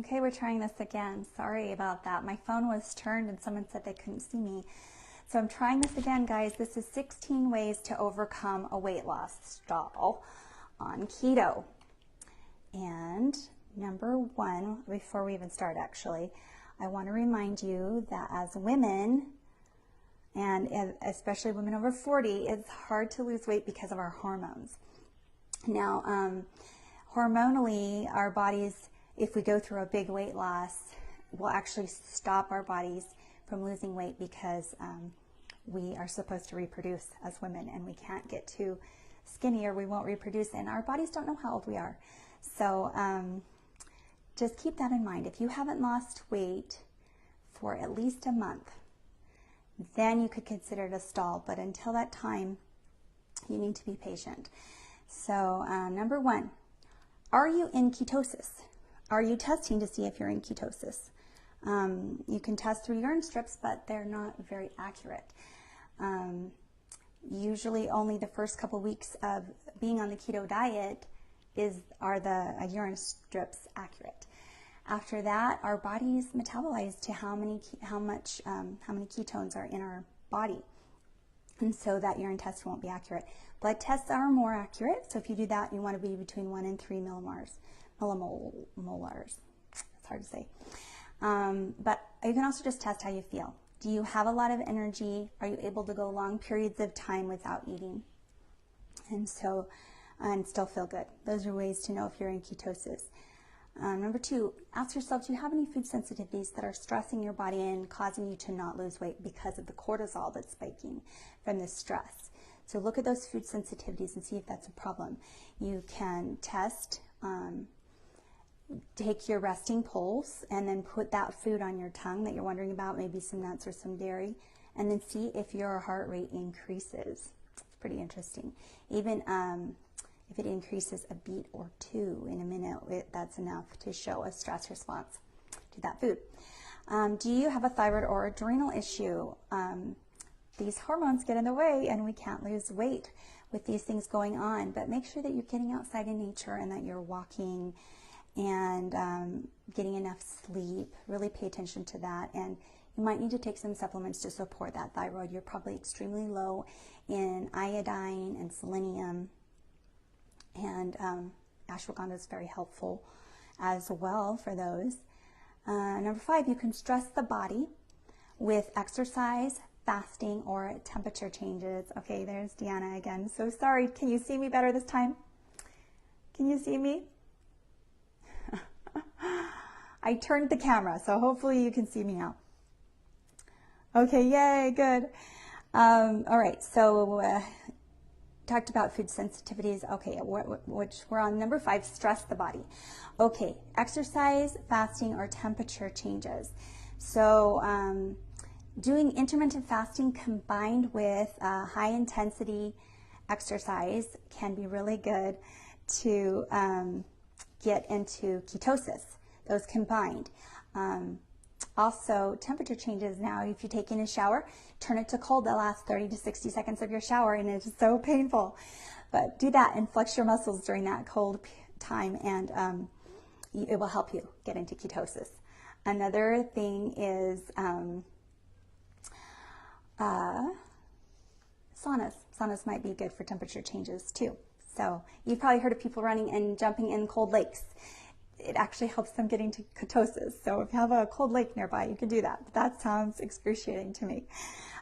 Okay, we're trying this again. Sorry about that. My phone was turned and someone said they couldn't see me. So I'm trying this again, guys. This is 16 ways to overcome a weight loss stall on keto. And number one, before we even start actually, I want to remind you that as women, and especially women over 40, it's hard to lose weight because of our hormones. Now, hormonally, our bodies, if we go through a big weight loss, will actually stop our bodies from losing weight because we are supposed to reproduce as women, and we can't get too skinny or we won't reproduce, and our bodies don't know how old we are. So just keep that in mind. If you haven't lost weight for at least a month, then you could consider it a stall. But until that time, you need to be patient. So number one, are you in ketosis? Are you testing to see if you're in ketosis? You can test through urine strips, but they're not very accurate. Usually only the first couple weeks of being on the keto diet are the urine strips accurate. After that, our bodies metabolize to how many ketones are in our body, and so that urine test won't be accurate. Blood tests are more accurate, so if you do that, you want to be between 1 and 3 millimolars. It's hard to say. But you can also just test how you feel. Do you have a lot of energy? Are you able to go long periods of time without eating? And still feel good. Those are ways to know if you're in ketosis. Number two, ask yourself, do you have any food sensitivities that are stressing your body and causing you to not lose weight because of the cortisol that's spiking from the stress? So look at those food sensitivities and see if that's a problem. You can test, take your resting pulse and then put that food on your tongue that you're wondering about, maybe some nuts or some dairy, and then see if your heart rate increases. It's pretty interesting. Even if it increases a beat or two in a minute, that's enough to show a stress response to that food. Do you have a thyroid or adrenal issue? These hormones get in the way and we can't lose weight with these things going on, but make sure that you're getting outside in nature and that you're walking and getting enough sleep. Really pay attention to that, and you might need to take some supplements to support that thyroid. You're probably extremely low in iodine and selenium, and ashwagandha is very helpful as well for those. Number five, you can stress the body with exercise, fasting, or temperature changes. Okay, there's Deanna again. So sorry, can you see me better this time? Can you see me? I turned the camera, so hopefully you can see me now. Okay, yay, good. All right, so talked about food sensitivities. Okay, which we're on number five, stress the body. Okay, exercise, fasting, or temperature changes. So doing intermittent fasting combined with high intensity exercise can be really good to get into ketosis, those combined. Also, temperature changes now. If you take in a shower, turn it to cold the last 30 to 60 seconds of your shower, and it's so painful. But do that and flex your muscles during that cold time, and it will help you get into ketosis. Another thing is saunas. Saunas might be good for temperature changes too. So you've probably heard of people running and jumping in cold lakes. It actually helps them get into ketosis. So if you have a cold lake nearby, you can do that. But that sounds excruciating to me.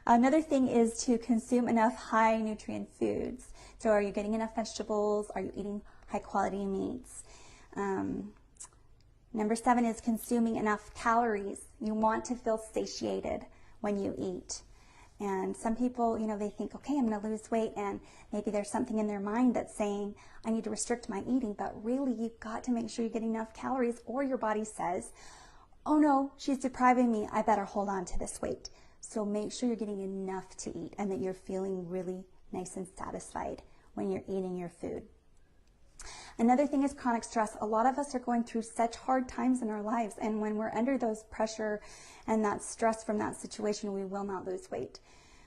Another thing is to consume enough high nutrient foods. So are you getting enough vegetables? Are you eating high quality meats? Number 7 is consuming enough calories. You want to feel satiated when you eat. And some people, they think, okay, I'm going to lose weight, and maybe there's something in their mind that's saying, I need to restrict my eating, but really you've got to make sure you get enough calories, or your body says, oh no, she's depriving me, I better hold on to this weight. So make sure you're getting enough to eat and that you're feeling really nice and satisfied when you're eating your food. Another thing is chronic stress. A lot of us are going through such hard times in our lives, and when we're under those pressure and that stress from that situation, we will not lose weight.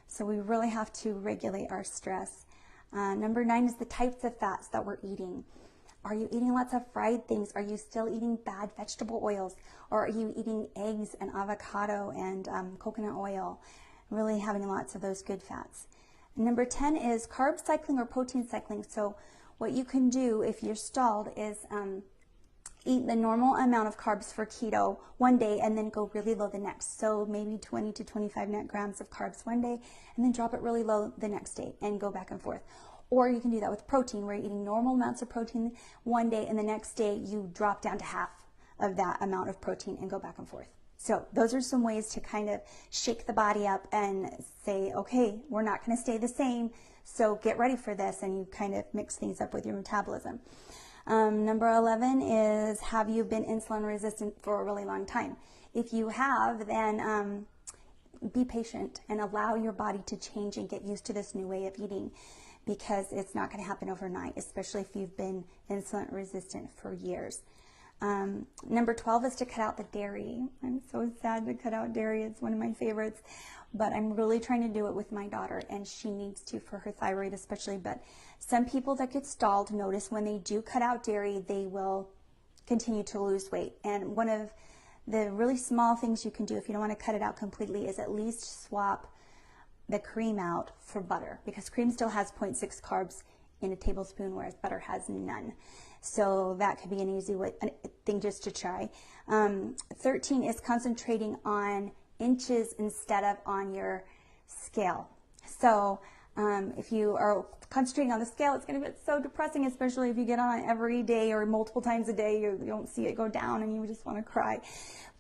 So we really have to regulate our stress. Number 9 is the types of fats that we're eating. Are you eating lots of fried things? Are you still eating bad vegetable oils? Or are you eating eggs and avocado and coconut oil? Really having lots of those good fats. Number 10 is carb cycling or protein cycling. So what you can do if you're stalled is eat the normal amount of carbs for keto one day and then go really low the next. So maybe 20 to 25 net grams of carbs one day and then drop it really low the next day and go back and forth. Or you can do that with protein, where you're eating normal amounts of protein one day and the next day you drop down to half of that amount of protein and go back and forth. So those are some ways to kind of shake the body up and say, okay, we're not going to stay the same, so get ready for this, and you kind of mix things up with your metabolism. Number 11 is, have you been insulin resistant for a really long time? If you have, then be patient and allow your body to change and get used to this new way of eating, because it's not going to happen overnight, especially if you've been insulin resistant for years. Number 12 is to cut out the dairy. I'm so sad to cut out dairy. It's one of my favorites, but I'm really trying to do it with my daughter, and she needs to for her thyroid especially. But some people that get stalled, notice when they do cut out dairy, they will continue to lose weight. And one of the really small things you can do if you don't want to cut it out completely is at least swap the cream out for butter, because cream still has 0.6 carbs in a tablespoon, whereas butter has none. So that could be an easy thing just to try. 13 is concentrating on inches instead of on your scale. So if you are concentrating on the scale, it's going to be so depressing, especially if you get on it every day or multiple times a day. You don't see it go down and you just want to cry.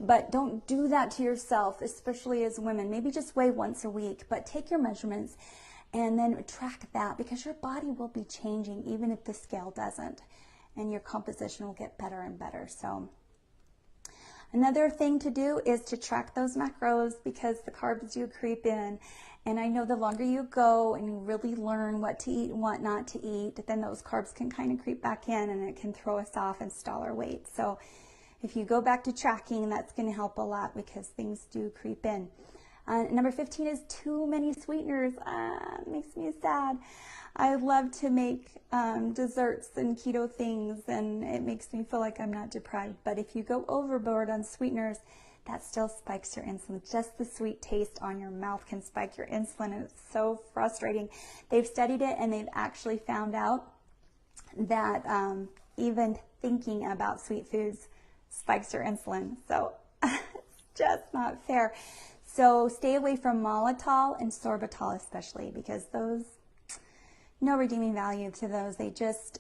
But don't do that to yourself, especially as women. Maybe just weigh once a week, but take your measurements and then track that, because your body will be changing even if the scale doesn't, and your composition will get better and better. So another thing to do is to track those macros, because the carbs do creep in. And I know the longer you go and you really learn what to eat and what not to eat, then those carbs can kind of creep back in and it can throw us off and stall our weight. So if you go back to tracking, that's going to help a lot, because things do creep in. Number 15 is too many sweeteners. It makes me sad. I love to make desserts and keto things, and it makes me feel like I'm not deprived. But if you go overboard on sweeteners, that still spikes your insulin. Just the sweet taste on your mouth can spike your insulin, and it's so frustrating. They've studied it, and they've actually found out that even thinking about sweet foods spikes your insulin. So it's just not fair. So stay away from maltitol and sorbitol especially, because those, no redeeming value to those. They just,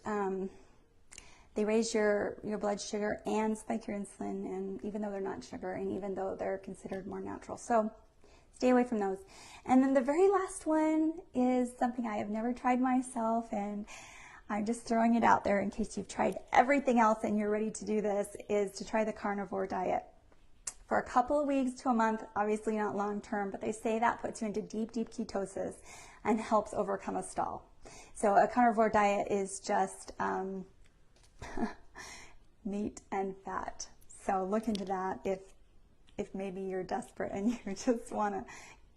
they raise your blood sugar and spike your insulin, and even though they're not sugar, and even though they're considered more natural. So stay away from those. And then the very last one is something I have never tried myself, and I'm just throwing it out there in case you've tried everything else and you're ready to do this, is to try the carnivore diet. For a couple of weeks to a month, obviously not long term, but they say that puts you into deep, deep ketosis and helps overcome a stall. So a carnivore diet is just meat and fat. So look into that if maybe you're desperate and you just want to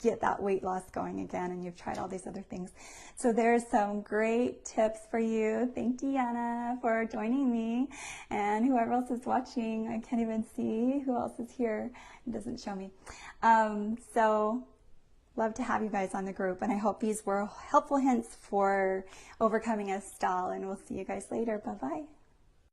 get that weight loss going again and you've tried all these other things. So there's some great tips for you. Thank Deanna for joining me, and whoever else is watching. I can't even see who else is here. It doesn't show me. So love to have you guys on the group, and I hope these were helpful hints for overcoming a stall, and we'll see you guys later. Bye-bye.